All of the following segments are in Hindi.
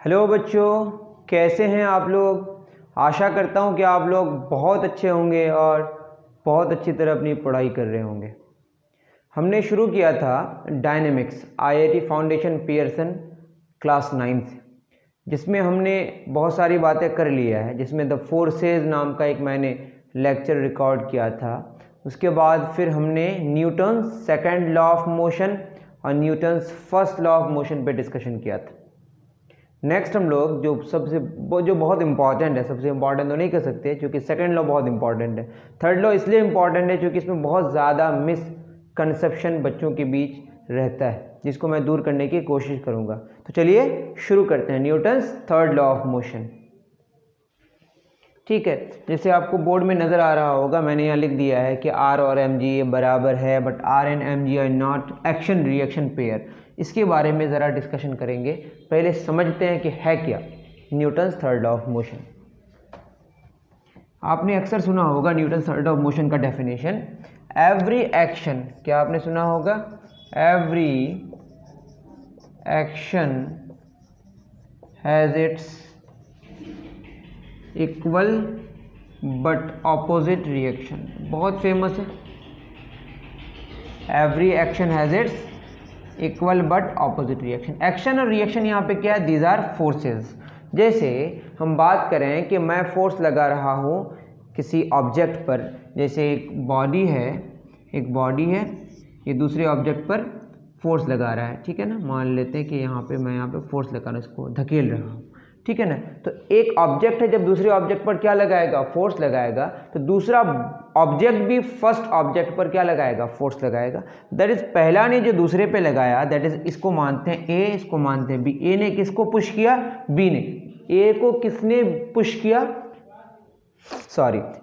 हेलो बच्चों, कैसे हैं आप लोग। आशा करता हूं कि आप लोग बहुत अच्छे होंगे और बहुत अच्छी तरह अपनी पढ़ाई कर रहे होंगे। हमने शुरू किया था dynamics IIT foundation Pearson class 9 से, जिसमें हमने बहुत सारी बातें कर लिया है, जिसमें द फोर्सेस नाम का एक मैंने लेक्चर रिकॉर्ड किया था। उसके बाद फिर हमने Newton's second law of motion और Newton's first law of motion पे डिस्कशन किया था। नेक्स्ट हम लोग जो बहुत इंपॉर्टेंट है, सबसे इंपॉर्टेंट तो नहीं कह सकते क्योंकि सेकंड लॉ बहुत इंपॉर्टेंट है, थर्ड लॉ इसलिए इंपॉर्टेंट है क्योंकि इसमें बहुत ज़्यादा मिसकंसेप्शन बच्चों के बीच रहता है, जिसको मैं दूर करने की कोशिश करूँगा। तो चलिए शुरू करते हैं। Newton's third law of motion, ठीक है। जैसे आपको बोर्ड में नज़र आ रहा होगा, मैंने यहाँ लिख दिया है कि आर और एम जी बराबर है, but R and M G are not action reaction pair. इसके बारे में ज़रा डिस्कशन करेंगे। पहले समझते हैं कि है क्या Newton's third law of motion. आपने अक्सर सुना होगा Newton's third law of motion का डेफिनेशन, एवरी एक्शन, क्या आपने सुना होगा, every action has its equal but opposite reaction. बहुत फेमस है, every action has its equal but opposite reaction. Action और रिएक्शन यहाँ पे क्या है, दीज आर फोर्सेस। जैसे हम बात करें कि मैं फोर्स लगा रहा हूँ किसी ऑब्जेक्ट पर, जैसे एक बॉडी है, ये दूसरे ऑब्जेक्ट पर फोर्स लगा रहा है, ठीक है ना। मान लेते हैं कि मैं यहाँ पे फोर्स लगा रहा हूँ, इसको धकेल रहा हूँ, ठीक है ना। तो एक ऑब्जेक्ट है, जब दूसरे ऑब्जेक्ट पर क्या लगाएगा, फोर्स लगाएगा, तो दूसरा ऑब्जेक्ट भी फर्स्ट ऑब्जेक्ट पर क्या लगाएगा, फोर्स लगाएगा। दैट इज पहला ने जो दूसरे पे लगाया, दैट इज इसको मानते हैं ए, इसको मानते हैं बी। ए ने किसको पुश किया, बी ने। ए को किसने पुश किया,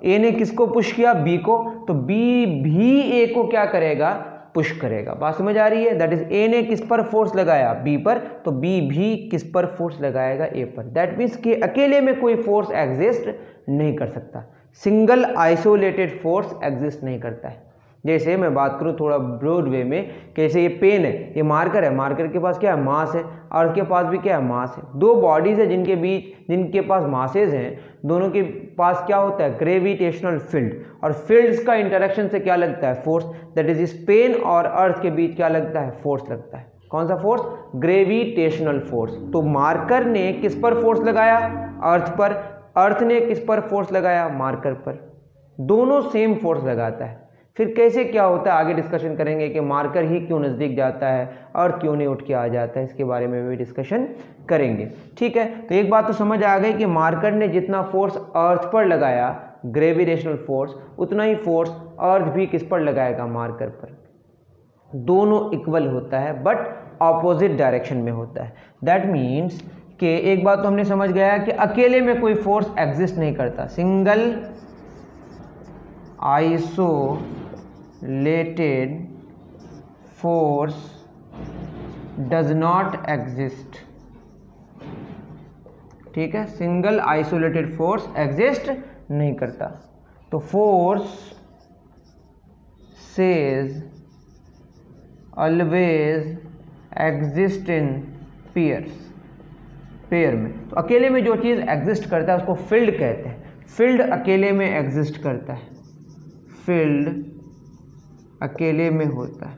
ए ने किसको पुश किया, बी को, तो बी भी ए को क्या करेगा, पुश करेगा। बात समझ आ रही है। दैट इज ए ने किस पर फोर्स लगाया, बी पर, तो बी भी किस पर फोर्स लगाएगा, ए पर। दैट मीन्स कि अकेले में कोई फोर्स एग्जिस्ट नहीं कर सकता, सिंगल आइसोलेटेड फोर्स एग्जिस्ट नहीं करता है। जैसे मैं बात करूं थोड़ा ब्रॉड वे में, कैसे ये पेन है, ये मार्कर है, मार्कर के पास क्या है, मास है, अर्थ के पास भी क्या है, मास है। दो बॉडीज है जिनके पास मासेज हैं, दोनों के पास क्या होता है, ग्रेविटेशनल फील्ड, और फील्ड्स का इंटरेक्शन से क्या लगता है, फोर्स। दैट इज इस पेन और अर्थ के बीच क्या लगता है, फोर्स लगता है। कौन सा फोर्स, ग्रेविटेशनल फोर्स। तो मार्कर ने किस पर फोर्स लगाया, अर्थ पर, अर्थ ने किस पर फोर्स लगाया, मार्कर पर। दोनों सेम फोर्स लगाता है। फिर कैसे क्या होता है आगे डिस्कशन करेंगे कि मार्कर ही क्यों नज़दीक जाता है और क्यों नहीं उठ के आ जाता है, इसके बारे में भी डिस्कशन करेंगे, ठीक है। तो एक बात तो समझ आ गई कि मार्कर ने जितना फोर्स अर्थ पर लगाया, ग्रेविटेशनल फोर्स, उतना ही फोर्स अर्थ भी किस पर लगाएगा, मार्कर पर। दोनों इक्वल होता है बट ऑपोजिट डायरेक्शन में होता है। दैट मीन्स कि एक बात तो हमने समझ गया कि अकेले में कोई फोर्स एग्जिस्ट नहीं करता, single isolated force does not exist, ठीक है। सिंगल आइसोलेटेड फोर्स एग्जिस्ट नहीं करता। तो force says always exist in pair में। तो अकेले में जो चीज़ एग्जिस्ट करता है उसको फील्ड कहते हैं। फील्ड अकेले में एग्जिस्ट करता है, फील्ड अकेले में होता है,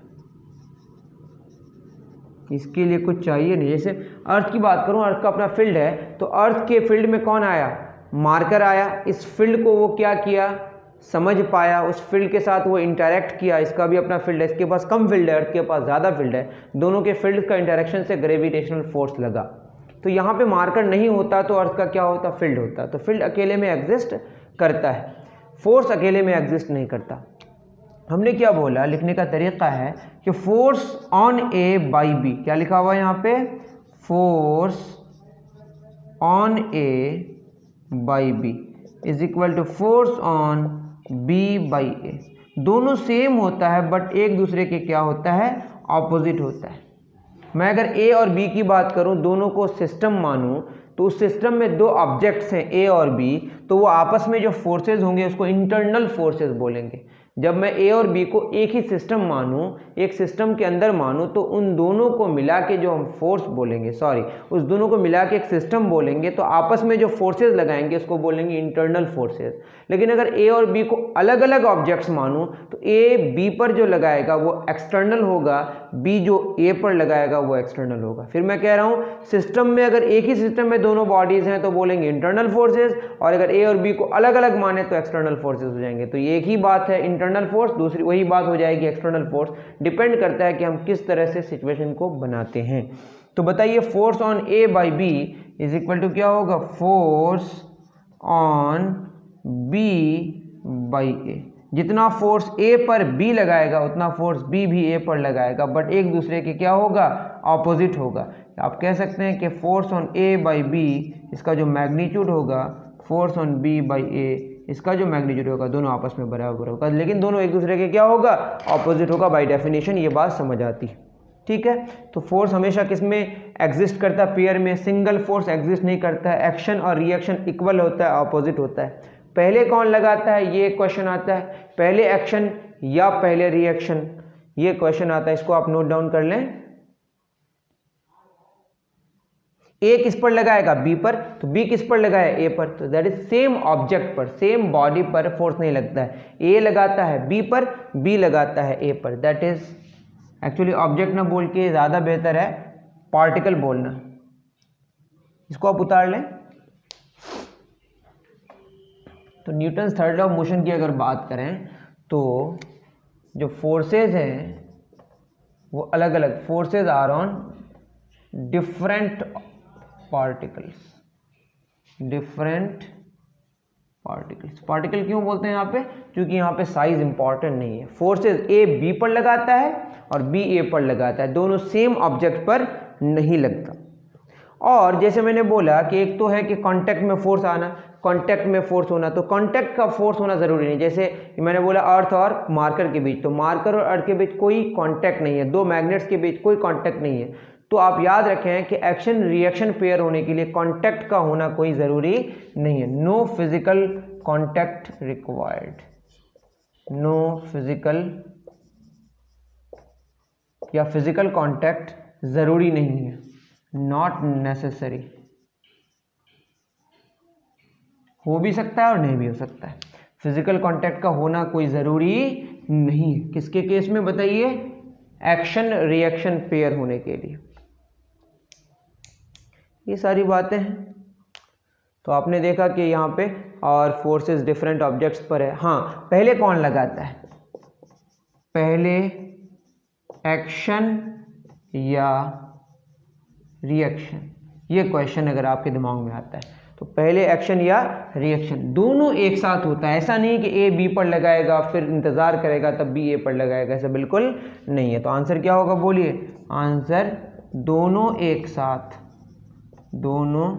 इसके लिए कुछ चाहिए नहीं। जैसे अर्थ की बात करूं, अर्थ का अपना फील्ड है, तो अर्थ के फील्ड में कौन आया, मार्कर आया। इस फील्ड को वो क्या किया, समझ पाया, उस फील्ड के साथ वो इंटरेक्ट किया। इसका भी अपना फील्ड है, इसके पास कम फील्ड है, अर्थ के पास ज़्यादा फील्ड है। दोनों के फील्ड का इंटरेक्शन से ग्रेविटेशनल फोर्स लगा। तो यहाँ पे मार्कर नहीं होता तो अर्थ का क्या होता, फील्ड होता। तो फील्ड अकेले में एग्जिस्ट करता है, फोर्स अकेले में एग्जिस्ट नहीं करता। हमने क्या बोला, लिखने का तरीका है कि force on A by B, क्या लिखा हुआ है यहाँ पे, force on A by B is equal to force on B by A. दोनों सेम होता है बट एक दूसरे के क्या होता है, ऑपोजिट होता है। मैं अगर ए और बी की बात करूं, दोनों को सिस्टम मानूं, तो उस सिस्टम में दो ऑब्जेक्ट्स हैं ए और बी, तो वो आपस में जो फोर्सेज होंगे उसको इंटरनल फोर्सेज बोलेंगे। जब मैं ए और बी को एक ही सिस्टम मानूं, एक सिस्टम के अंदर मानूं, तो उन दोनों को मिला के जो हम फोर्स बोलेंगे, उस दोनों को मिला के एक सिस्टम बोलेंगे, तो आपस में जो फोर्सेस लगाएंगे उसको बोलेंगे इंटरनल फोर्सेस। लेकिन अगर ए और बी को अलग अलग ऑब्जेक्ट्स मानूं तो ए बी पर जो लगाएगा वो एक्सटर्नल होगा, बी जो ए पर लगाएगा वो एक्सटर्नल होगा। फिर मैं कह रहा हूं सिस्टम में, अगर एक ही सिस्टम में दोनों बॉडीज हैं तो बोलेंगे इंटरनल फोर्सेस, और अगर ए और बी को अलग अलग माने तो एक्सटर्नल फोर्सेस हो जाएंगे। तो ये एक ही बात है इंटरनल फोर्स, दूसरी वही बात हो जाएगी एक्सटर्नल फोर्स। डिपेंड करता है कि हम किस तरह से सिचुएशन को बनाते हैं। तो बताइए force on A by B is equal to क्या होगा, force on B by A. जितना फोर्स ए पर बी लगाएगा उतना फोर्स बी भी ए पर लगाएगा, बट एक दूसरे के क्या होगा, ऑपोजिट होगा। आप कह सकते हैं कि force on A by B, इसका जो मैग्नीट्यूड होगा, force on B by A, इसका जो मैग्नीट्यूड होगा, दोनों आपस में बराबर होगा, लेकिन दोनों एक दूसरे के क्या होगा, ऑपोजिट होगा। बाय डेफिनेशन ये बात समझ आती है, ठीक है। तो फोर्स हमेशा किस में एग्जिस्ट करता है, पेयर में। सिंगल फोर्स एग्जिस्ट नहीं करता है। एक्शन और रिएक्शन इक्वल होता है, ऑपोजिट होता है। पहले कौन लगाता है, ये क्वेश्चन आता है, पहले एक्शन या पहले रिएक्शन, ये क्वेश्चन आता है। इसको आप नोट डाउन कर लें। ए किस पर लगाएगा, बी पर, तो बी किस पर लगाया, ए पर, तो दैट इज सेम ऑब्जेक्ट पर, सेम बॉडी पर फोर्स नहीं लगता है। ए लगाता है बी पर, बी लगाता है ए पर। दैट इज एक्चुअली ऑब्जेक्ट ना बोल के ज़्यादा बेहतर है पार्टिकल बोलना। इसको आप उतार लें। तो Newton's third law of motion की अगर बात करें तो जो फोर्सेज हैं वो अलग अलग, forces are on different particles, different particles. Particle क्यों बोलते हैं यहाँ पे, क्योंकि यहाँ पे साइज इंपॉर्टेंट नहीं है। फोर्सेज ए बी पर लगाता है और बी ए पर लगाता है, दोनों सेम ऑब्जेक्ट पर नहीं लगता। और जैसे मैंने बोला कि एक तो है कि कांटेक्ट में फोर्स आना, कांटेक्ट में फोर्स होना, तो कांटेक्ट का फोर्स होना जरूरी नहीं। जैसे मैंने बोला अर्थ और मार्कर के बीच, तो मार्कर और अर्थ के बीच कोई कांटेक्ट नहीं है, दो मैग्नेट्स के बीच कोई कांटेक्ट नहीं है। तो आप याद रखें कि एक्शन रिएक्शन पेयर होने के लिए कांटेक्ट का होना कोई ज़रूरी नहीं है। No physical contact required, no physical या फिजिकल कांटेक्ट ज़रूरी नहीं है, नॉट नेसेसरी। हो भी सकता है और नहीं भी हो सकता है। फिजिकल कांटेक्ट का होना कोई ज़रूरी नहीं है। किसके केस में बताइए, एक्शन रिएक्शन पेयर होने के लिए। ये सारी बातें हैं। तो आपने देखा कि यहाँ पे और फोर्सेस डिफरेंट ऑब्जेक्ट्स पर है। हाँ, पहले कौन लगाता है, पहले एक्शन या रिएक्शन, ये क्वेश्चन अगर आपके दिमाग में आता है तो पहले एक्शन या रिएक्शन, दोनों एक साथ होता है। ऐसा नहीं कि ए बी पर लगाएगा फिर इंतज़ार करेगा तब बी ए पर लगाएगा, ऐसा बिल्कुल नहीं है। तो आंसर क्या होगा बोलिए, आंसर दोनों एक साथ, दोनों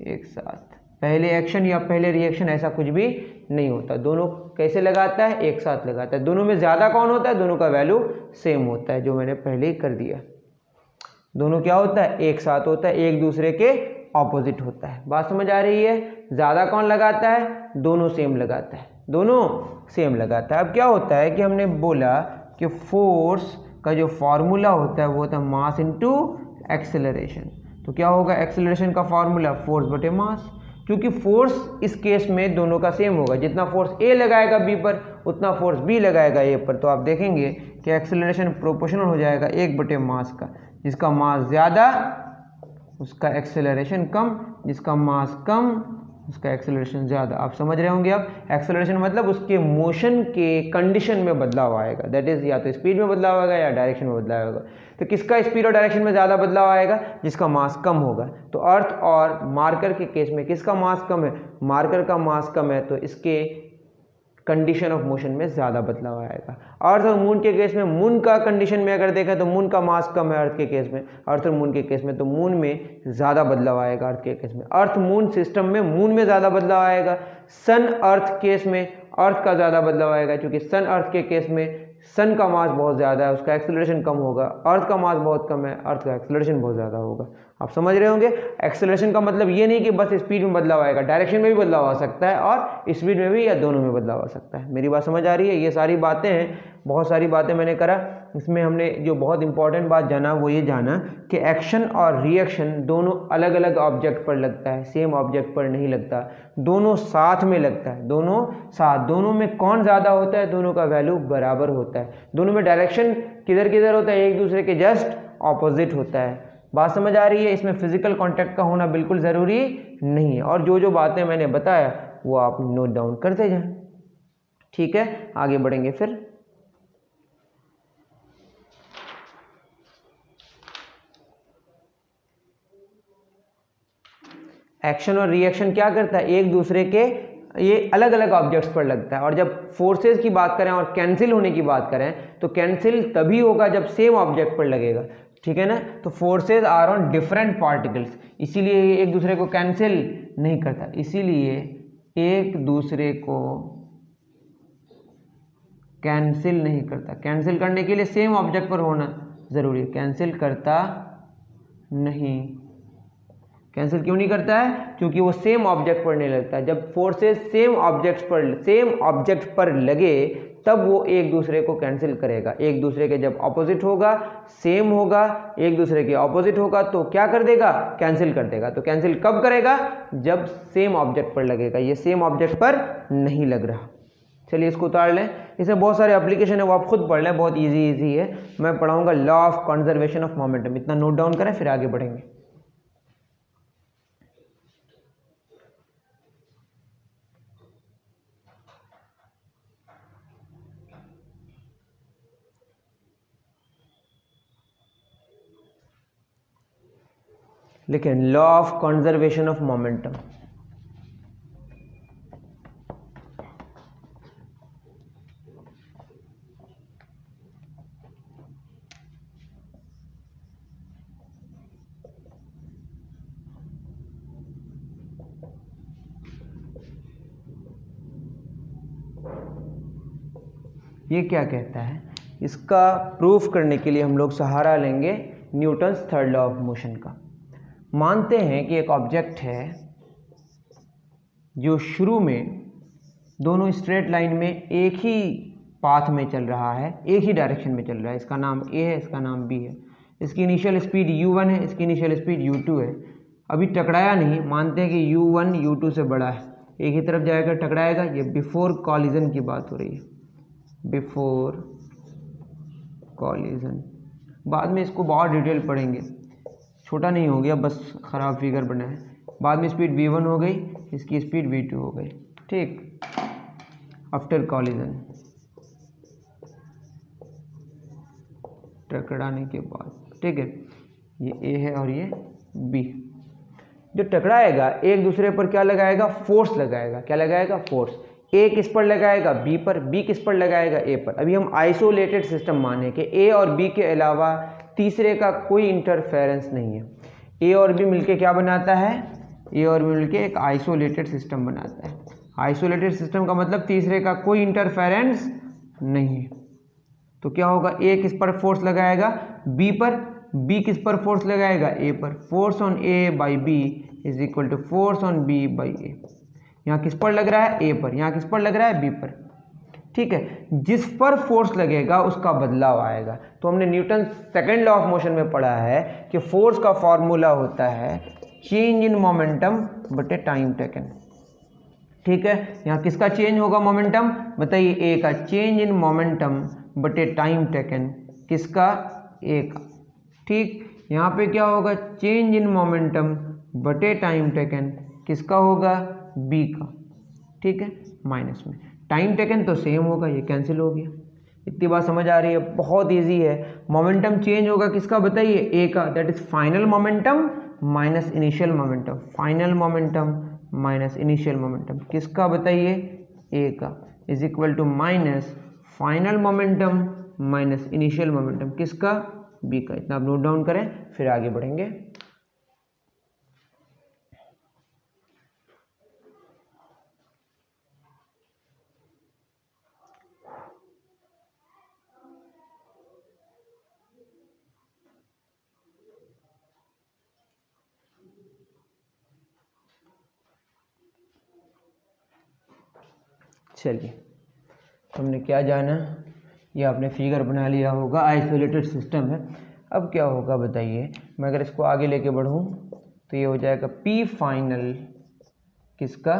एक साथ, पहले एक्शन या पहले रिएक्शन, ऐसा कुछ भी नहीं होता। दोनों कैसे लगाता है, एक साथ लगाता है। दोनों में ज़्यादा कौन होता है, दोनों का वैल्यू सेम होता है, जो मैंने पहले ही कर दिया। दोनों क्या होता है, एक साथ होता है, एक दूसरे के ऑपोजिट होता है। बात समझ आ रही है। ज़्यादा कौन लगाता है, दोनों सेम लगाता है, दोनों सेम लगाता है। अब क्या होता है कि हमने बोला कि फोर्स का जो फॉर्मूला होता है वो होता है मास इनटू एक्सेलरेशन। तो क्या होगा एक्सेलरेशन का फॉर्मूला, फोर्स बटे मास। क्योंकि फोर्स इस केस में दोनों का सेम होगा, जितना फोर्स ए लगाएगा बी पर उतना फोर्स बी लगाएगा ए पर। तो आप देखेंगे कि एक्सेलरेशन प्रोपोर्शनल हो जाएगा 1 बटे मास का। जिसका मास ज़्यादा उसका एक्सेलरेशन कम, जिसका मास कम उसका एक्सेलरेशन ज़्यादा। आप समझ रहे होंगे। अब एक्सेलरेशन मतलब उसके मोशन के कंडीशन में बदलाव आएगा, दैट इज़ या तो स्पीड में बदलाव आएगा या डायरेक्शन में बदलाव आएगा। तो किसका स्पीड और डायरेक्शन में ज़्यादा बदलाव आएगा, जिसका मास कम होगा। तो अर्थ और मार्कर के केस में किसका मास कम है, मार्कर का मास कम है, तो इसके कंडीशन ऑफ मोशन में ज़्यादा बदलाव आएगा। अर्थ और मून के केस में, मून का कंडीशन में अगर देखें तो मून का मास कम है अर्थ के केस में, अर्थ और मून के केस में, तो मून में ज़्यादा बदलाव आएगा अर्थ के केस में। अर्थ मून सिस्टम में मून में ज़्यादा बदलाव आएगा। सन अर्थ केस में अर्थ का ज़्यादा बदलाव आएगा, क्योंकि सन अर्थ के केस में सन का मास बहुत ज़्यादा है, उसका एक्सेलरेशन कम होगा। अर्थ का मास बहुत कम है, अर्थ का एक्सेलरेशन बहुत ज़्यादा होगा। आप समझ रहे होंगे। एक्सेलरेशन का मतलब ये नहीं कि बस स्पीड में बदलाव आएगा, डायरेक्शन में भी बदलाव आ सकता है और स्पीड में भी, या दोनों में बदलाव आ सकता है। मेरी बात समझ आ रही है। ये सारी बातें हैं, बहुत सारी बातें मैंने करा। इसमें हमने जो बहुत इंपॉर्टेंट बात जाना वो ये जाना कि एक्शन और रिएक्शन दोनों अलग अलग ऑब्जेक्ट पर लगता है, सेम ऑब्जेक्ट पर नहीं लगता, दोनों साथ में लगता है। दोनों साथ, दोनों में कौन ज़्यादा होता है, दोनों का वैल्यू बराबर होता है। दोनों में डायरेक्शन किधर किधर होता है, एक दूसरे के जस्ट ऑपोजिट होता है। बात समझ आ रही है। इसमें फिजिकल कांटेक्ट का होना बिल्कुल ज़रूरी नहीं है। और जो जो बातें मैंने बताया वो आप नोट डाउन करते जाएं। ठीक है, आगे बढ़ेंगे फिर। एक्शन और रिएक्शन क्या करता है, एक दूसरे के, ये अलग अलग ऑब्जेक्ट्स पर लगता है। और जब फोर्सेस की बात करें और कैंसिल होने की बात करें तो कैंसिल तभी होगा जब सेम ऑब्जेक्ट पर लगेगा। ठीक है ना। तो forces are on different particles, इसीलिए ये एक दूसरे को कैंसिल नहीं करता, इसीलिए एक दूसरे को कैंसिल नहीं करता। कैंसिल करने के लिए सेम ऑब्जेक्ट पर होना जरूरी है। कैंसिल करता नहीं। कैंसिल क्यों नहीं करता है, क्योंकि वो सेम ऑब्जेक्ट पर नहीं लगता है। जब फोर्सेस सेम ऑब्जेक्ट पर लगे तब वो एक दूसरे को कैंसिल करेगा। एक दूसरे के जब ऑपोजिट होगा, सेम होगा, एक दूसरे के ऑपोजिट होगा तो क्या कर देगा, कैंसिल कर देगा। तो कैंसिल कब करेगा, जब सेम ऑब्जेक्ट पर लगेगा। ये सेम ऑब्जेक्ट पर नहीं लग रहा। चलिए इसको उतार लें। इसमें बहुत सारे एप्लीकेशन है, वो आप खुद पढ़ लें, बहुत इजी है। मैं पढ़ाऊंगा law of conservation of momentum. इतना नोट डाउन करें, फिर आगे बढ़ेंगे। लेकिन law of conservation of momentum, ये क्या कहता है, इसका प्रूफ करने के लिए हम लोग सहारा लेंगे Newton's third law of motion का। मानते हैं कि एक ऑब्जेक्ट है जो शुरू में दोनों स्ट्रेट लाइन में एक ही पाथ में चल रहा है, एक ही डायरेक्शन में चल रहा है। इसका नाम ए है, इसका नाम बी है। इसकी इनिशियल स्पीड u1 है, इसकी इनिशियल स्पीड u2 है। अभी टकराया नहीं, मानते हैं कि u1 u2 से बड़ा है, एक ही तरफ जाएगा, टकराएगा। ये बिफोर कॉलिजन की बात हो रही है, बिफोर कॉलिजन। बाद में इसको बहुत डिटेल पढ़ेंगे, छोटा नहीं हो गया, बस ख़राब फिगर बना है। बाद में स्पीड v1 हो गई, इसकी स्पीड v2 हो गई। ठीक, आफ्टर कॉलिजन, टकराने के बाद। ठीक है, ये ए है और ये बी। जो टकराएगा एक दूसरे पर क्या लगाएगा, फोर्स लगाएगा। क्या लगाएगा, फोर्स। ए किस पर लगाएगा, बी पर, बी किस पर लगाएगा, ए पर। अभी हम आइसोलेटेड सिस्टम माने कि ए और बी के अलावा तीसरे का कोई इंटरफेरेंस नहीं है। ए और बी मिलके क्या बनाता है, ए और बी मिलके एक आइसोलेटेड सिस्टम बनाता है। आइसोलेटेड सिस्टम का मतलब तीसरे का कोई इंटरफेरेंस नहीं है। तो क्या होगा, ए किस पर फोर्स लगाएगा, बी पर, बी किस पर फोर्स लगाएगा, ए पर। Force on A by B is equal to force on B by A. यहाँ किस पर लग रहा है, ए पर, यहाँ किस पर लग रहा है, बी पर। ठीक है, जिस पर फोर्स लगेगा उसका बदलाव आएगा। तो हमने Newton second law of motion में पढ़ा है कि फोर्स का फॉर्मूला होता है चेंज इन मोमेंटम बटे टाइम टेकन। ठीक है, यहाँ किसका चेंज होगा मोमेंटम, बताइए, ए का। चेंज इन मोमेंटम बटे टाइम टेकन, किसका, ए का। ठीक, यहाँ पे क्या होगा, चेंज इन मोमेंटम बटे टाइम टेकन, किसका होगा, बी का। ठीक है, माइनस में टाइम टेकन तो सेम होगा, ये कैंसिल हो गया। इतनी बात समझ आ रही है, बहुत इजी है। मोमेंटम चेंज होगा किसका, बताइए, ए का। That is final momentum minus initial momentum. Final momentum minus initial momentum किसका, बताइए, ए का, is equal to minus final momentum minus initial momentum किसका, बी का। इतना आप नोट डाउन करें, फिर आगे बढ़ेंगे। चलिए, तो हमने क्या जाना, ये आपने फिगर बना लिया होगा, आइसोलेटेड सिस्टम है। अब क्या होगा बताइए, मैं अगर इसको आगे लेके बढ़ूँ तो ये हो जाएगा P फाइनल किसका,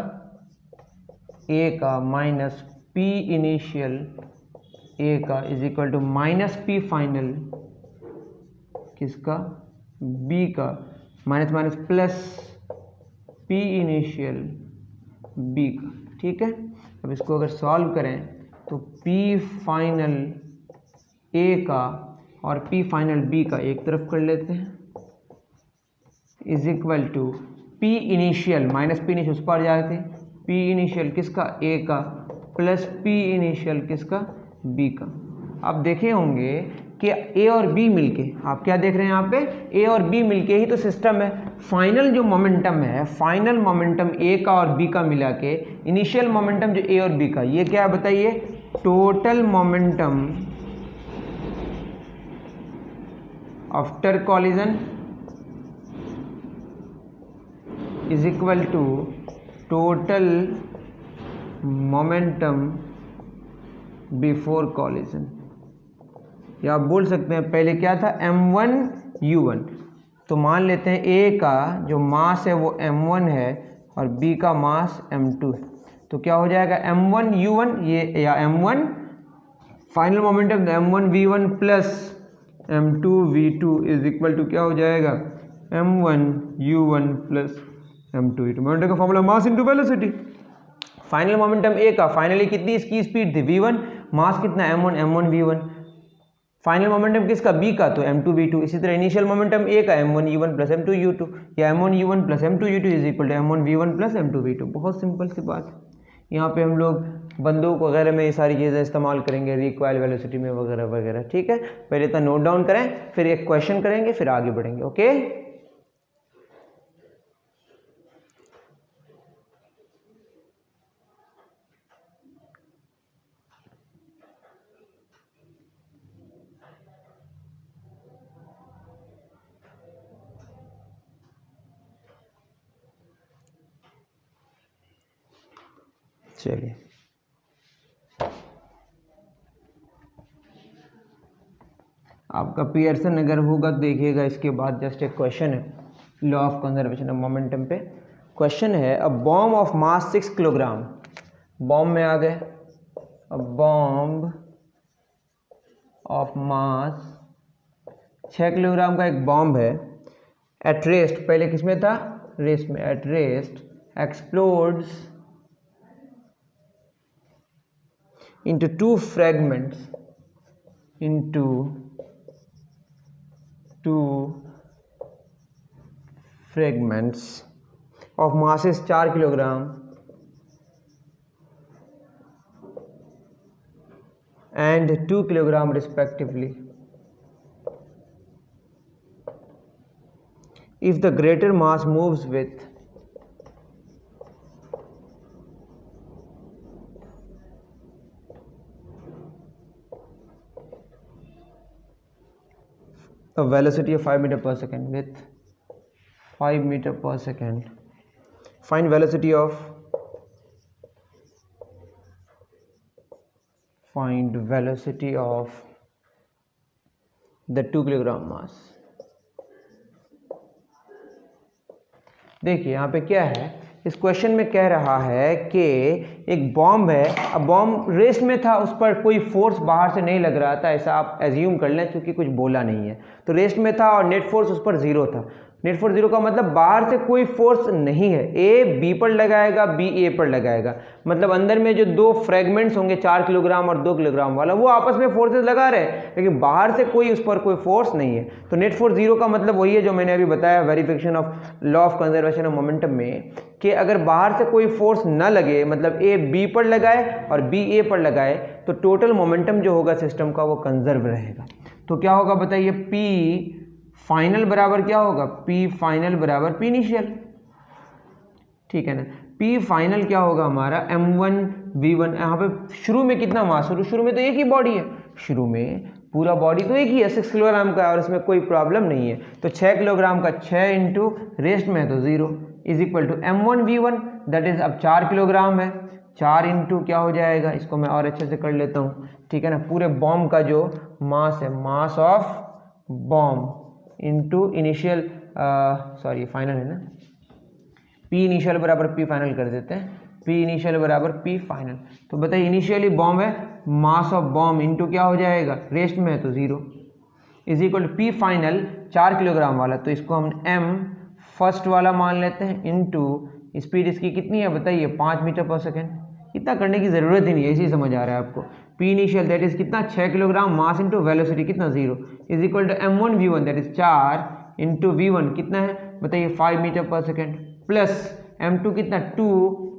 A का माइनस P इनिशियल A का is equal to minus P final किसका, B का minus minus plus P initial B का। ठीक है, अब इसको अगर सॉल्व करें तो P फाइनल A का और P फाइनल B का एक तरफ कर लेते हैं is equal to P initial minus P initial उस पर जाते हैं, P इनिशियल किसका A का प्लस P इनिशियल किसका B का। आप देखे होंगे कि A और B मिलके, आप क्या देख रहे हैं यहाँ पे, A और B मिलके ही तो सिस्टम है। फाइनल जो मोमेंटम है, फाइनल मोमेंटम A का और B का मिला के इनिशियल मोमेंटम जो A और B का, ये क्या है बताइए, total momentum after collision is equal to total momentum before collision. या आप बोल सकते हैं पहले क्या था, m1u1, तो मान लेते हैं A का जो मास है वो m1 है और B का मास m2 है, तो क्या हो जाएगा m1u1 ये, या m1 final momentum m1v1 plus m2v2 is equal to क्या हो जाएगा, m1u1 प्लस m2v2। मोमेंटम का formula mass into velocity. Final momentum A का, फाइनली कितनी इसकी स्पीड थी v1, मास कितना m1v1। फाइनल मोमेंटम किसका, B का, तो m2v2। इसी तरह इनिशियल मोमेंटम A का m1u1 प्लस m2u2, या m1u1 plus m2u2 is equal to m1v1 plus m2v2। बहुत सिंपल सी बात है। यहाँ पे हम लोग बंदूक वगैरह में ये सारी चीज़ें इस्तेमाल करेंगे, रिकॉइल वेलोसिटी में वगैरह वगैरह। ठीक है, पहले तो नोट डाउन करें, फिर एक क्वेश्चन करेंगे, फिर आगे बढ़ेंगे। ओके, चलिए आपका पियर्सन अगर होगा तो देखिएगा, इसके बाद जस्ट एक क्वेश्चन है law of conservation of momentum पे। क्वेश्चन है, a bomb of mass 6 kilogram, bomb में आ गए, a bomb of mass 6 kilogram का एक बॉम्ब है, एट रेस्ट, पहले किसमें था, रेस्ट में, at rest explodes into two fragments, into two fragments of masses 4 kilogram and 2 kilogram respectively. If the greater mass moves with a velocity of 5 meter per second, with 5 meter per second, find velocity of the 2 kilogram mass। देखिए यहाँ पे क्या है, इस क्वेश्चन में कह रहा है कि एक बॉम्ब है, अब बॉम्ब रेस्ट में था, उस पर कोई फोर्स बाहर से नहीं लग रहा था, ऐसा आप एज्यूम कर लें, क्योंकि कुछ बोला नहीं है, तो रेस्ट में था और नेट फोर्स उस पर 0 था। नेट फोर्स 0 का मतलब बाहर से कोई फोर्स नहीं है, ए बी पर लगाएगा, बी ए पर लगाएगा, मतलब अंदर में जो दो फ्रेगमेंट्स होंगे 4 किलोग्राम और 2 किलोग्राम वाला, वो आपस में फोर्सेस लगा रहे हैं, लेकिन बाहर से कोई उस पर कोई फोर्स नहीं है। तो नेट फोर्स 0 का मतलब वही है जो मैंने अभी बताया verification of law of conservation of momentum में, कि अगर बाहर से कोई फोर्स ना लगे, मतलब ए बी पर लगाए और बी ए पर लगाए, तो टोटल मोमेंटम जो होगा सिस्टम का वो कंजर्व रहेगा। तो क्या होगा बताइए, पी फाइनल बराबर क्या होगा, पी फाइनल बराबर पी इनिशियल, ठीक है ना। पी फाइनल क्या होगा हमारा, m1v1, यहाँ पे शुरू में कितना मास, शुरू में तो एक ही बॉडी है, शुरू में पूरा बॉडी तो एक ही है, 6 किलोग्राम का, और इसमें कोई प्रॉब्लम नहीं है। तो 6 किलोग्राम का 6 इंटू रेस्ट में है तो 0 is equal to m1v1, that is अब 4 किलोग्राम है, 4 इंटू क्या हो जाएगा, इसको मैं और अच्छे से कर लेता हूँ, ठीक है ना, पूरे बॉम्ब का जो मास है, mass of bomb into initial, sorry final है ना, पी इनिशियल बराबर पी फाइनल कर देते हैं, पी इनिशियल बराबर पी फाइनल। तो बताइए इनिशियली बॉम्ब है, मास ऑफ बॉम्ब इंटू क्या हो जाएगा, रेस्ट में है तो 0 is equal to P final 4 kilogram वाला, तो इसको हम एम फर्स्ट वाला मान लेते हैं इंटू स्पीड इसकी कितनी है बताइए 5 मीटर पर सेकेंड। इतना करने की ज़रूरत ही नहीं है, इसी समझ आ रहा है आपको। पी इनिशियल दैट इज कितना 6 किलोग्राम, मास इंटू वेलोसिटी कितना 0 is equal to m1 v1 that is 4 into v1 कितना है बताइए 5 metre per second, plus m2 कितना 2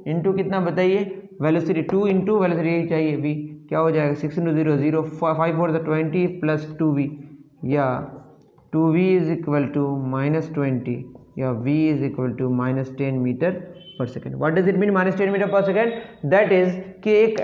इंटू कितना बताइए वेलोसिटी 2 इंटू वेलोसिटी यही चाहिए v, क्या हो जाएगा 6 इंटू 0 0 5 4 20 प्लस 2v, या 2v इज इक्वल टू -20 या v is equal to -10 metre per second. What does it mean -10 metre per second, that is कि एक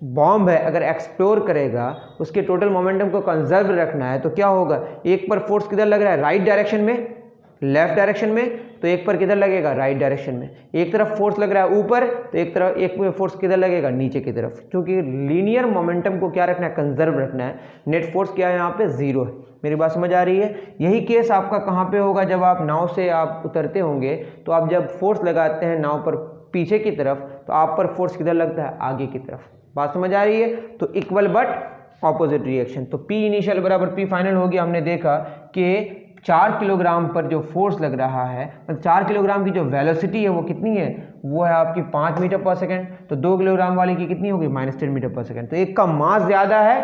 बॉम्ब है अगर एक्सप्लोर करेगा उसके टोटल मोमेंटम को कंजर्व रखना है तो क्या होगा, एक पर फोर्स किधर लग रहा है राइट डायरेक्शन में, लेफ्ट डायरेक्शन में, तो एक पर किधर लगेगा राइट डायरेक्शन में। एक तरफ फोर्स लग रहा है ऊपर तो एक में फोर्स किधर लगेगा नीचे की तरफ, क्योंकि लीनियर मोमेंटम को क्या रखना है कंजर्व रखना है। नेट फोर्स क्या है यहाँ पे 0 है। मेरी बात समझ आ रही है। यही केस आपका कहाँ पे होगा, जब आप नाव से आप उतरते होंगे तो आप जब फोर्स लगाते हैं नाव पर पीछे की तरफ तो आप पर फोर्स किधर लगता है आगे की तरफ। बात समझ आ रही है। तो इक्वल बट ऑपोजिट रिएक्शन, तो P इनिशियल बराबर P फाइनल हो गया। हमने देखा कि 4 किलोग्राम पर जो फोर्स लग रहा है, 4 किलोग्राम की जो वेलोसिटी है वो कितनी है, वो है आपकी 5 मीटर पर सेकेंड, तो 2 किलोग्राम वाली की कितनी होगी -10 मीटर पर सेकेंड। तो एक का मास ज़्यादा है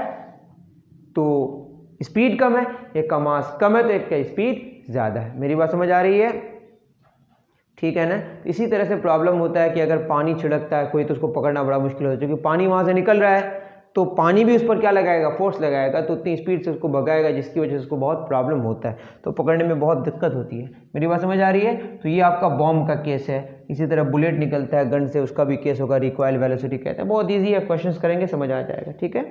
तो स्पीड कम है, एक का मास कम है तो एक का स्पीड ज़्यादा है। मेरी बात समझ आ रही है, ठीक है ना। इसी तरह से प्रॉब्लम होता है कि अगर पानी छिड़कता है कोई तो उसको पकड़ना बड़ा मुश्किल होता है, क्योंकि पानी वहाँ से निकल रहा है तो पानी भी उस पर क्या लगाएगा, फोर्स लगाएगा, तो उतनी स्पीड से उसको भगाएगा जिसकी वजह से उसको बहुत प्रॉब्लम होता है, तो पकड़ने में बहुत दिक्कत होती है। मेरी बात समझ आ रही है। तो ये आपका बॉम्ब का केस है। इसी तरह बुलेट निकलता है गन से, उसका भी केस होगा, रिकॉइल वेलोसिटी कहते हैं। बहुत ईजी है, क्वेश्चंस करेंगे समझ आ जाएगा, ठीक है।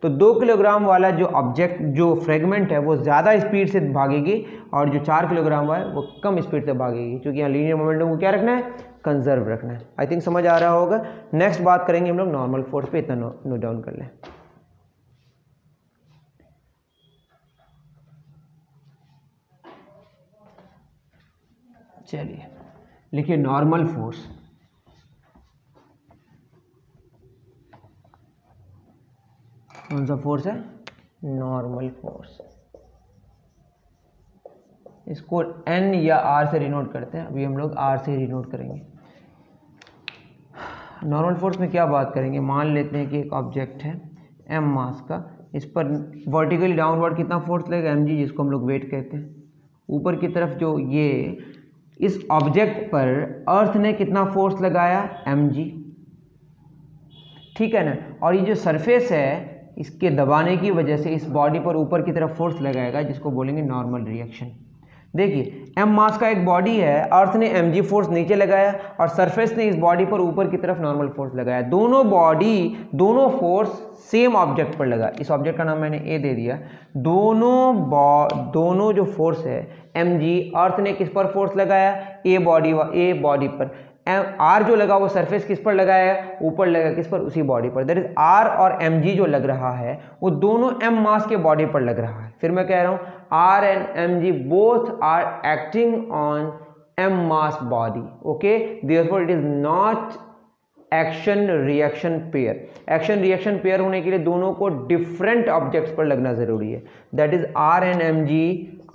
तो 2 किलोग्राम वाला जो ऑब्जेक्ट जो फ्रेगमेंट है वो ज़्यादा स्पीड से भागेगी और जो 4 किलोग्राम वाला है वो कम स्पीड से भागेगी, क्योंकि यहाँ लीनियर मोमेंटम को क्या रखना है, कंजर्व रखना है। आई थिंक समझ आ रहा होगा। नेक्स्ट बात करेंगे हम लोग नॉर्मल फोर्स पे, इतना नोट डाउन कर लें। चलिए लिखिए नॉर्मल फोर्स। कौन सा फोर्स है, नॉर्मल फोर्स। इसको N या R से डिनोट करते हैं, अभी हम लोग R से डिनोट करेंगे। नॉर्मल फोर्स में क्या बात करेंगे, मान लेते हैं कि एक ऑब्जेक्ट है m मास का, इस पर वर्टिकली डाउनवर्ड कितना फोर्स लगेगा mg, जिसको हम लोग वेट कहते हैं। ऊपर की तरफ जो ये इस ऑब्जेक्ट पर अर्थ ने कितना फोर्स लगाया, mg, ठीक है ना। और ये जो सरफेस है इसके दबाने की वजह से इस बॉडी पर ऊपर की तरफ फोर्स लगाएगा, जिसको बोलेंगे नॉर्मल रिएक्शन। देखिए m मास का एक बॉडी है, अर्थ ने mg फोर्स नीचे लगाया और सरफेस ने इस बॉडी पर ऊपर की तरफ नॉर्मल फोर्स लगाया। दोनों फोर्स सेम ऑब्जेक्ट पर लगा। इस ऑब्जेक्ट का नाम मैंने A दे दिया। दोनों जो फोर्स है mg, अर्थ ने किस पर फोर्स लगाया, ए बॉडी पर। R जो लगा वो सरफेस किस पर लगाया है, ऊपर लगा, किस पर, उसी बॉडी पर। दैट इज R और mg जो लग रहा है वो दोनों m मास के बॉडी पर लग रहा है। फिर मैं कह रहा हूँ R and mg both are acting on m mass body, okay, therefore it is not action reaction pair. Action reaction pair होने के लिए दोनों को डिफरेंट ऑब्जेक्ट्स पर लगना जरूरी है। That is R and mg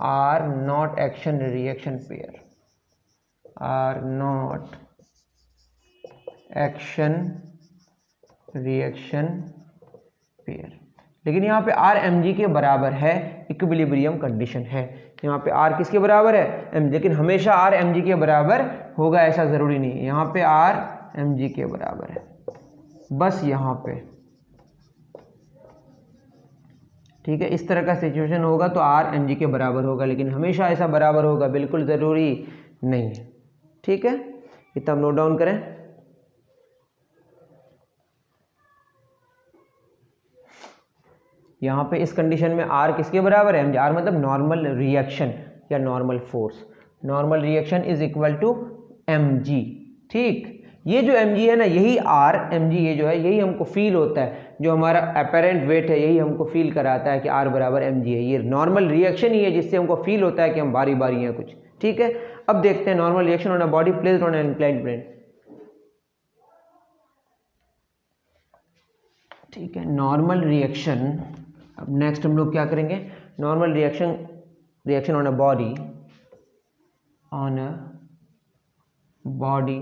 are not action reaction pair, are not action reaction pair. लेकिन यहाँ पे R mg के बराबर है, इक्विलिब्रियम कंडीशन है। यहाँ पे R किसके बराबर है, m, लेकिन हमेशा R mg के बराबर होगा ऐसा ज़रूरी नहीं है। यहाँ पे R mg के बराबर है बस यहाँ पे, ठीक है। इस तरह का सिचुएशन होगा तो R mg के बराबर होगा, लेकिन हमेशा ऐसा बराबर होगा बिल्कुल ज़रूरी नहीं है, ठीक है। इतना नोट डाउन करें। यहाँ पे इस कंडीशन में R किसके बराबर है, R मतलब नॉर्मल रिएक्शन या normal force. Normal reaction is equal to mg, ठीक। ये जो mg है ना, यही r mg ये जो है यही हमको फील होता है, जो हमारा अपेरेंट वेट है यही हमको फील कराता है कि r बराबर mg है। ये नॉर्मल रिएक्शन ही है जिससे हमको फील होता है कि हम भारी भारी हैं कुछ। ठीक है, अब देखते हैं normal reaction on a body placed on an inclined plane. ठीक है, नॉर्मल रिएक्शन। अब नेक्स्ट हम लोग क्या करेंगे, normal reaction on a body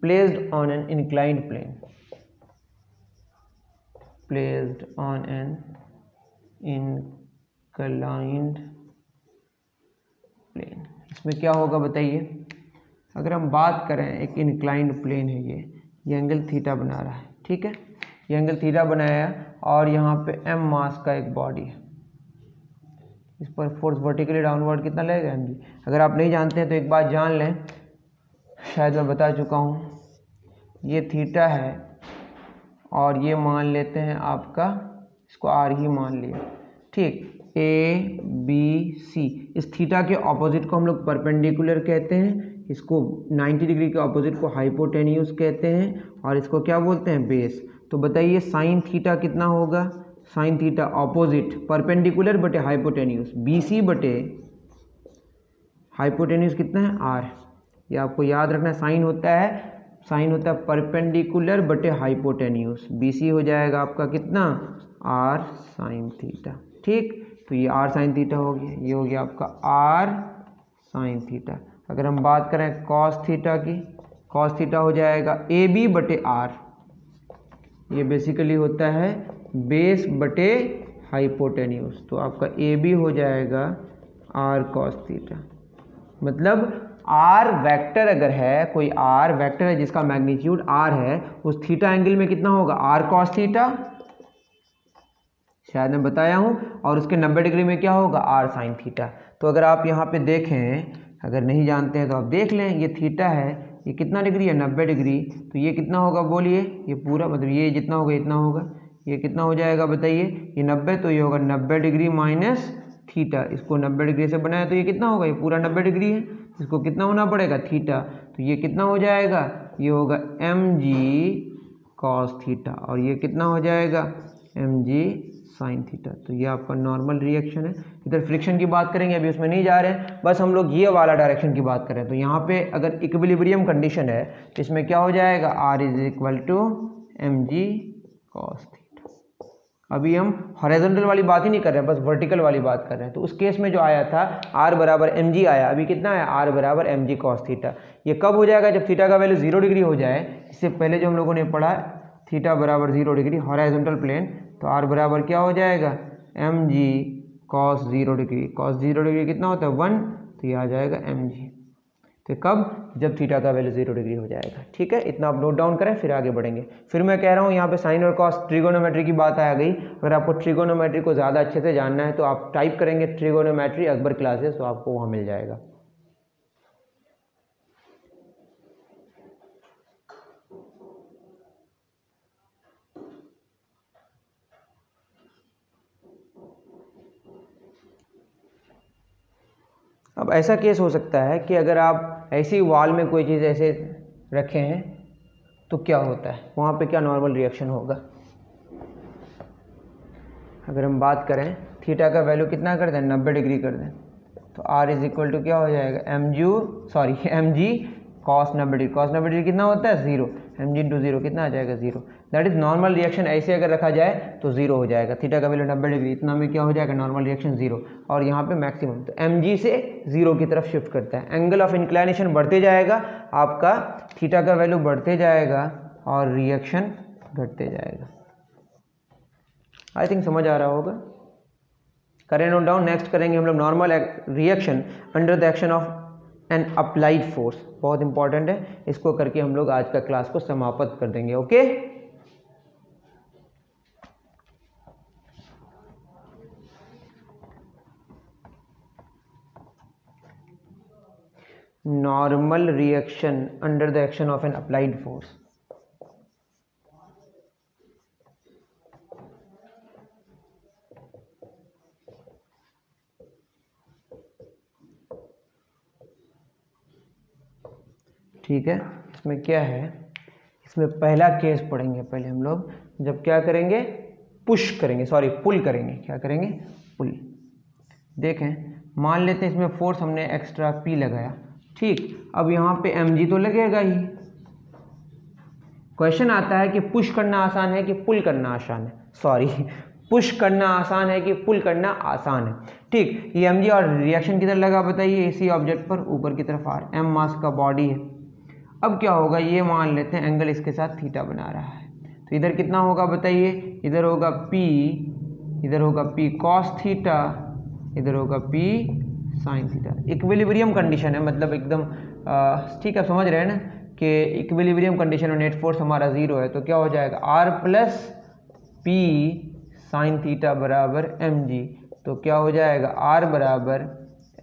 placed on an inclined plane, placed on an inclined plane। इसमें क्या होगा बताइए, अगर हम बात करें एक इंक्लाइंड प्लेन है, ये एंगल थीटा बना रहा है। ठीक है, ये एंगल थीटा बनाया और यहाँ पे m मास का एक बॉडी है, इस पर फोर्स वर्टिकली डाउनवर्ड कितना लगेगा mg। अगर आप नहीं जानते हैं तो एक बात जान लें, शायद मैं बता चुका हूँ, ये थीटा है और ये मान लेते हैं आपका, इसको r ही मान लिया। ठीक, a b c, इस थीटा के ऑपोजिट को हम लोग परपेंडिकुलर कहते हैं, इसको 90 डिग्री के ऑपोजिट को हाइपोटेन्यूज कहते हैं और इसको क्या बोलते हैं, बेस। तो बताइए साइन थीटा कितना होगा, साइन थीटा ऑपोजिट परपेंडिकुलर बटे हाइपोटेन्यूज, बी सी बटे हाइपोटेन्यूज कितना है, r। ये आपको याद रखना, साइन होता है परपेंडिकुलर बटे हाइपोटेन्यूज, बी सी हो जाएगा आपका कितना, r साइन थीटा। ठीक, तो ये r साइन थीटा हो गया, ये हो गया आपका r साइन थीटा। अगर हम बात करें cos थीटा की, cos थीटा हो जाएगा ए बी बटे r, ये बेसिकली होता है बेस बटे हाइपोटेन्यूज, तो आपका ए बी हो जाएगा r cos थीटा। मतलब r वेक्टर अगर है, कोई r वेक्टर है जिसका मैग्नीट्यूड r है, उस थीटा एंगल में कितना होगा, r cos थीटा, शायद मैं बताया हूँ, और उसके 90 डिग्री में क्या होगा, r साइन थीटा। तो अगर आप यहाँ पे देखें, अगर नहीं जानते हैं तो आप देख लें, ये थीटा है, ये कितना डिग्री है, 90 डिग्री, तो ये कितना होगा बोलिए, ये पूरा मतलब ये जितना होगा इतना होगा, ये कितना हो जाएगा बताइए, ये 90, तो ये होगा 90 डिग्री माइनस थीटा, इसको 90 डिग्री से बनाया तो ये कितना होगा, ये पूरा 90 डिग्री है, इसको कितना होना पड़ेगा, थीटा, तो ये कितना हो जाएगा, ये होगा mg cos थीटा, और ये कितना हो जाएगा, mg साइन थीटा। तो ये आपका नॉर्मल रिएक्शन है। इधर फ्रिक्शन की बात करेंगे, अभी उसमें नहीं जा रहे हैं, बस हम लोग ये वाला डायरेक्शन की बात करें। तो यहाँ पे अगर इक्विलिब्रियम कंडीशन है तो इसमें क्या हो जाएगा, r is equal to mg cos थीटा। अभी हम हॉरिजॉन्टल वाली बात ही नहीं कर रहे हैं, बस वर्टिकल वाली बात कर रहे हैं। तो उस केस में जो आया था r बराबर mg आया, अभी कितना है, r बराबर mg cos थीटा। ये कब हो जाएगा, जब थीटा का वैल्यू 0 डिग्री हो जाए। इससे पहले जो हम लोगों ने पढ़ा थीटा बराबर 0 डिग्री हॉरिजॉन्टल प्लेन, तो r बराबर क्या हो जाएगा, mg cos 0 degree, cos 0 degree कितना होता है 1, तो ये आ जाएगा mg। तो कब, जब थीटा का वैल्यू 0 डिग्री हो जाएगा। ठीक है, इतना आप नोट डाउन करें, फिर आगे बढ़ेंगे। फिर मैं कह रहा हूँ यहाँ पे साइन और कॉस ट्रिगोनोमेट्री की बात आ गई। अगर आपको ट्रिगोनोमेट्री को ज़्यादा अच्छे से जानना है तो आप टाइप करेंगे ट्रिगोनोमेट्री अकबर क्लासेस, तो आपको वहाँ मिल जाएगा। अब ऐसा केस हो सकता है कि अगर आप ऐसी वॉल में कोई चीज़ ऐसे रखे हैं तो क्या होता है, वहाँ पे क्या नॉर्मल रिएक्शन होगा। अगर हम बात करें थीटा का वैल्यू कितना कर दें, 90 डिग्री कर दें, तो r इज इक्वल टू क्या हो जाएगा, mg cos 90 degree, cos 90 degree कितना होता है 0, mg इंटू 0 कितना आ जाएगा 0। दैट इज नॉर्मल रिएक्शन ऐसे अगर रखा जाए तो 0 हो जाएगा। थीटा का वैल्यू 90 डिग्री, इतना में क्या हो जाएगा, नॉर्मल रिएक्शन 0, और यहाँ पे मैक्सिमम, तो mg से 0 की तरफ शिफ्ट करता है। एंगल ऑफ इंक्लाइनेशन बढ़ते जाएगा, आपका थीटा का वैल्यू बढ़ते जाएगा और रिएक्शन घटते जाएगा। आई थिंक समझ आ रहा होगा, करें नोट डाउन। नेक्स्ट करेंगे हम लोग normal reaction under the action of N applied force, बहुत इंपॉर्टेंट है, इसको करके हम लोग आज का क्लास को समाप्त कर देंगे। Okay, normal reaction under the action of N applied force. ठीक है, इसमें क्या है, इसमें पहला केस पढ़ेंगे पहले हम लोग, जब क्या करेंगे, पुश करेंगे, सॉरी पुल करेंगे, क्या करेंगे, पुल। देखें, मान लेते हैं इसमें फोर्स हमने एक्स्ट्रा P लगाया, ठीक। अब यहाँ पे mg तो लगेगा ही। क्वेश्चन आता है कि पुश करना आसान है कि पुल करना आसान है, सॉरी पुश करना आसान है कि पुल करना आसान है, ठीक। ये mg और रिएक्शन किधर लगा बताइए, इसी ऑब्जेक्ट पर, ऊपर की तरफ r, m मास का बॉडी है। अब क्या होगा, ये मान लेते हैं एंगल इसके साथ थीटा बना रहा है, तो इधर कितना होगा बताइए, इधर होगा P, इधर होगा P cos थीटा, इधर होगा P sin theta. Equilibrium condition है, मतलब एकदम ठीक है, समझ रहे हैं ना कि इक्विलिब्रियम कंडीशन में नेट फोर्स हमारा 0 है, तो क्या हो जाएगा, r plus P sin theta बराबर mg, तो क्या हो जाएगा, r बराबर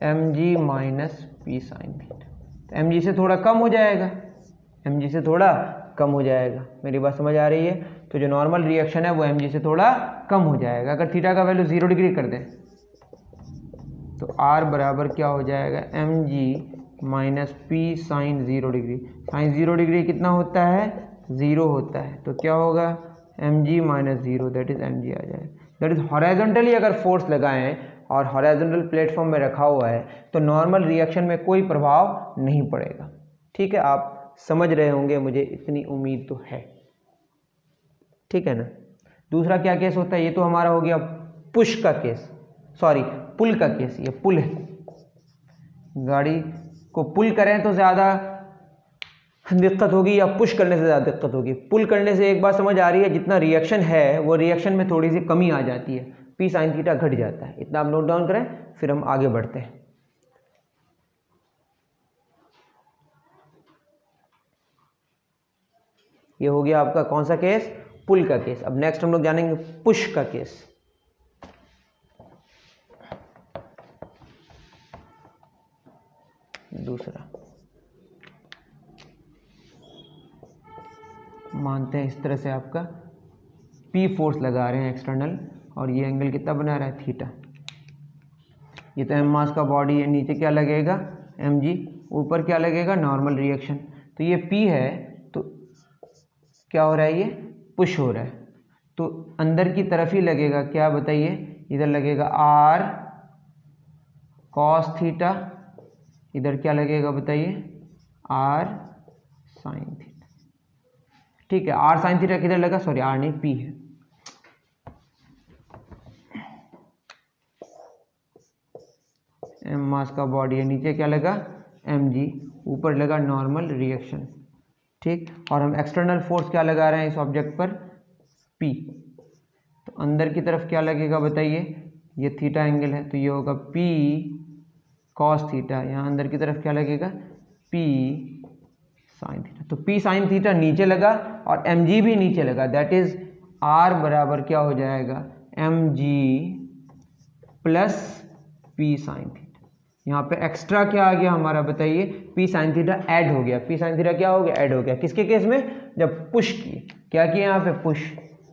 mg minus P sin theta, तो mg से थोड़ा कम हो जाएगा, mg से थोड़ा कम हो जाएगा। मेरी बात समझ आ रही है, तो जो नॉर्मल रिएक्शन है वो mg से थोड़ा कम हो जाएगा। अगर थीटा का वैल्यू 0 डिग्री कर दें तो r बराबर क्या हो जाएगा, mg minus P sine 0 degree, sine 0 degree कितना होता है, 0 होता है, तो क्या होगा, mg minus 0, that is mg आ जाएगा। दैट इज हॉरिजॉन्टली अगर फोर्स लगाएं और हॉरिजॉन्टल प्लेटफॉर्म में रखा हुआ है तो नॉर्मल रिएक्शन में कोई प्रभाव नहीं पड़ेगा, ठीक है। आप समझ रहे होंगे, मुझे इतनी उम्मीद तो है, ठीक है ना। दूसरा क्या केस होता है, ये तो हमारा हो गया पुश का केस, सॉरी पुल का केस, ये पुल है, गाड़ी को पुल करें तो ज़्यादा दिक्कत होगी या पुश करने से ज़्यादा दिक्कत होगी। पुल करने से एक बात समझ आ रही है, जितना रिएक्शन है वो रिएक्शन में थोड़ी सी कमी आ जाती है, P साइन थीटा घट जाता है, इतना आप नोट डाउन करें, फिर हम आगे बढ़ते हैं। ये हो गया आपका कौन सा केस, पुल का केस। अब नेक्स्ट हम लोग जानेंगे पुश का केस। दूसरा मानते हैं इस तरह से आपका P फोर्स लगा रहे हैं एक्सटर्नल, और ये एंगल कितना बना रहा है, थीटा। ये तो m मास का बॉडी है, नीचे क्या लगेगा, mg, ऊपर क्या लगेगा, नॉर्मल रिएक्शन। तो ये P है, तो क्या हो रहा है, ये पुश हो रहा है, तो अंदर की तरफ ही लगेगा, क्या बताइए, इधर लगेगा r cos थीटा, इधर क्या लगेगा बताइए, r sin थीटा, ठीक है। r sin थीटा किधर लगा, सॉरी r नहीं, P है, m मास का बॉडी है, नीचे क्या लगा, mg, ऊपर लगा नॉर्मल रिएक्शन, ठीक। और हम एक्सटर्नल फोर्स क्या लगा रहे हैं इस ऑब्जेक्ट पर, P, तो अंदर की तरफ क्या लगेगा बताइए, ये थीटा एंगल है, तो ये होगा P cos थीटा, यहाँ अंदर की तरफ क्या लगेगा, P sin थीटा, तो P sin थीटा नीचे लगा और mg भी नीचे लगा, दैट इज r बराबर क्या हो जाएगा, mg plus P sin theta. यहाँ पे एक्स्ट्रा क्या आ गया हमारा बताइए, P sin थीटा ऐड हो गया, P sin थीटा क्या हो गया, ऐड हो गया, किसके केस में, जब पुश किए, क्या किया यहाँ पे, पुश।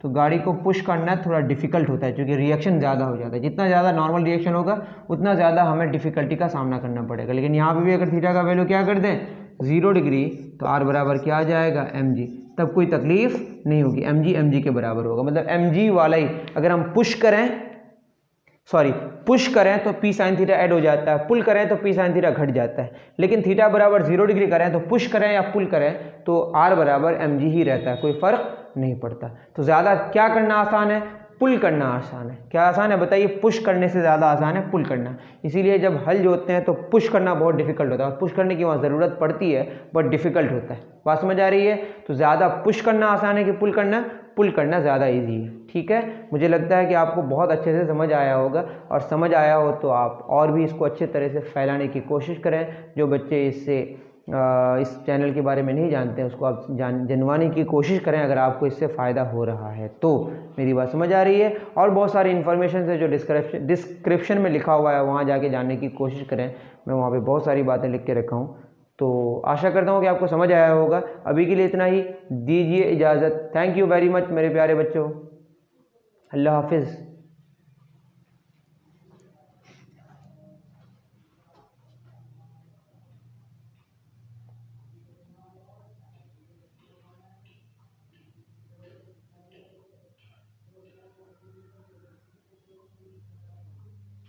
तो गाड़ी को पुश करना थोड़ा डिफिकल्ट होता है क्योंकि रिएक्शन ज़्यादा हो जाता है, जितना ज़्यादा नॉर्मल रिएक्शन होगा उतना ज़्यादा हमें डिफिकल्टी का सामना करना पड़ेगा। लेकिन यहाँ पे भी अगर थीटा का वैल्यू क्या कर दें, 0 डिग्री, तो r बराबर क्या आ जाएगा, mg, तब कोई तकलीफ नहीं होगी, mg के बराबर होगा, मतलब mg वाला ही। अगर हम पुश करें तो P sin थीटा ऐड हो जाता है, पुल करें तो P sin थीटा घट जाता है। लेकिन थीटा बराबर 0 डिग्री करें तो पुश करें या पुल करें तो r बराबर mg ही रहता है, कोई फर्क नहीं पड़ता। तो ज़्यादा क्या करना आसान है, पुल करना आसान है। क्या आसान है बताइए, पुश करने से ज़्यादा आसान है पुल करना। इसीलिए जब हल जोतते हैं तो पुश करना बहुत डिफिकल्ट होता है, और पुश करने की वहाँ ज़रूरत पड़ती है बट डिफिकल्ट होता है। बात समझ आ रही है, तो ज़्यादा पुश करना आसान है कि पुल करना ज़्यादा ईजी है, ठीक है। मुझे लगता है कि आपको बहुत अच्छे से समझ आया होगा, और समझ आया हो तो आप और भी इसको अच्छे तरह से फैलाने की कोशिश करें। जो बच्चे इस चैनल के बारे में नहीं जानते हैं उसको आप जनवाने की कोशिश करें, अगर आपको इससे फ़ायदा हो रहा है तो। मेरी बात समझ आ रही है, और बहुत सारी इन्फॉर्मेशन है जो डिस्क्रिप्शन में लिखा हुआ है, वहाँ जाके जानने की कोशिश करें। मैं वहाँ पे बहुत सारी बातें लिख के रखा हूँ, तो आशा करता हूँ कि आपको समझ आया होगा। अभी के लिए इतना ही, दीजिए इजाज़त। थैंक यू वेरी मच मेरे प्यारे बच्चों, अल्लाह हाफिज़।